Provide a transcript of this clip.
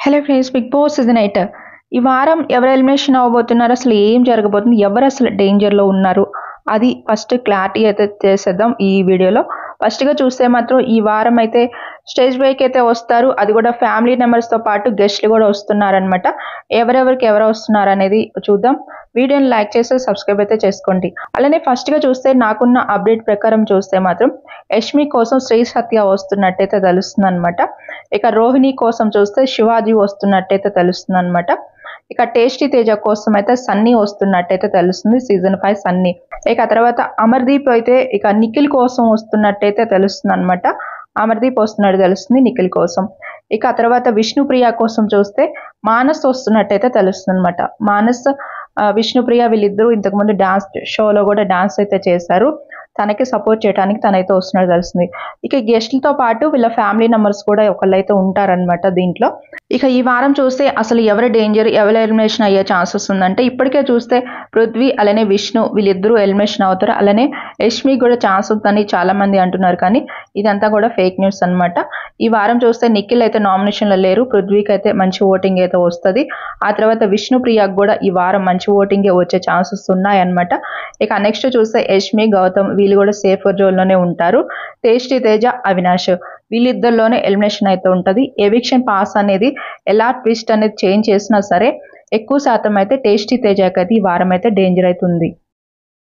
Hello friends, Bigg Boss season 8 ఈ వారం ఎవరు ఎలిమినేషన్ అవ్వబోతున్నారు, అసలు ఏం జరగబోతుంది, ఎవరు అసలు డేంజర్లో ఉన్నారు, అది ఫస్ట్ క్లారిటీ అయితే చేసేద్దాం ఈ వీడియోలో. ఫస్ట్గా చూస్తే మాత్రం ఈ వారం అయితే స్టేజ్ బ్రేక్ అయితే వస్తారు, అది కూడా ఫ్యామిలీ మెంబర్స్తో పాటు గెస్ట్లు కూడా వస్తున్నారనమాట. ఎవరెవరికి ఎవరు వస్తున్నారు అనేది చూద్దాం. వీడియోని లైక్ చేసి సబ్స్క్రైబ్ అయితే చేసుకోండి. అలానే ఫస్ట్గా చూస్తే నాకున్న అప్డేట్ ప్రకారం చూస్తే మాత్రం యష్మి కోసం శ్రీ సత్య వస్తున్నట్టయితే తెలుస్తుంది అనమాట. ఇక రోహిణి కోసం చూస్తే శివాజీ వస్తున్నట్టయితే తెలుస్తుంది అనమాట. ఇక టేస్టీ తేజ కోసం అయితే సన్నీ వస్తున్నట్టయితే తెలుస్తుంది, సీజన్ 5 సన్నీ. ఇక తర్వాత అమర్దీప్ అయితే ఇక నిఖిల్ కోసం వస్తున్నట్టయితే తెలుస్తుంది అనమాట. అమర్దీప్ వస్తున్నట్టు తెలుస్తుంది నిఖిల్ కోసం. ఇక తర్వాత విష్ణుప్రియ కోసం చూస్తే మానస్ వస్తున్నట్టయితే తెలుస్తుంది అనమాట. మానస్ విష్ణుప్రియ వీళ్ళిద్దరూ ఇంతకుముందు డాన్స్ షోలో కూడా డాన్స్ అయితే చేశారు, తనకి సపోర్ట్ చేయడానికి తనైతే వస్తున్నట్టు తెలుస్తుంది. ఇక గెస్ట్లతో పాటు వీళ్ళ ఫ్యామిలీ మెంబర్స్ కూడా ఒకళ్ళైతే ఉంటారనమాట దీంట్లో. ఇక ఈ వారం చూస్తే అసలు ఎవరు డేంజర్, ఎవరు ఎలిమినేషన్ అయ్యే ఛాన్సెస్ ఉందంటే ఇప్పటికే చూస్తే పృథ్వీ అలానే విష్ణు వీళ్ళిద్దరూ ఎలిమినేషన్ అవుతారు. అలానే యష్మి కూడా ఛాన్స్ ఉందని చాలా మంది అంటున్నారు, కానీ ఇదంతా కూడా ఫేక్ న్యూస్ అనమాట. ఈ వారం చూస్తే నిఖిల్ అయితే నామినేషన్లో లేరు, పృథ్వీకి అయితే మంచి ఓటింగ్ అయితే వస్తుంది. ఆ తర్వాత విష్ణుప్రియకు కూడా ఈ వారం మంచి ఓటింగే వచ్చే ఛాన్సెస్ ఉన్నాయన్నమాట. ఇక నెక్స్ట్ చూస్తే యష్మి గౌతమ్ వీళ్ళు కూడా సేఫ్ జోన్లోనే ఉంటారు. టేస్టీ తేజ అవినాష్ వీళ్ళిద్దరిలోనే ఎలిమినేషన్ అయితే ఉంటుంది. ఎవిక్షన్ పాస్ అనేది ఎలా ట్విస్ట్ అనేది చేంజ్ చేసినా సరే ఎక్కువ శాతం అయితే టేస్టీ తేజకి అయితే ఈ వారం అయితే డేంజర్ అవుతుంది.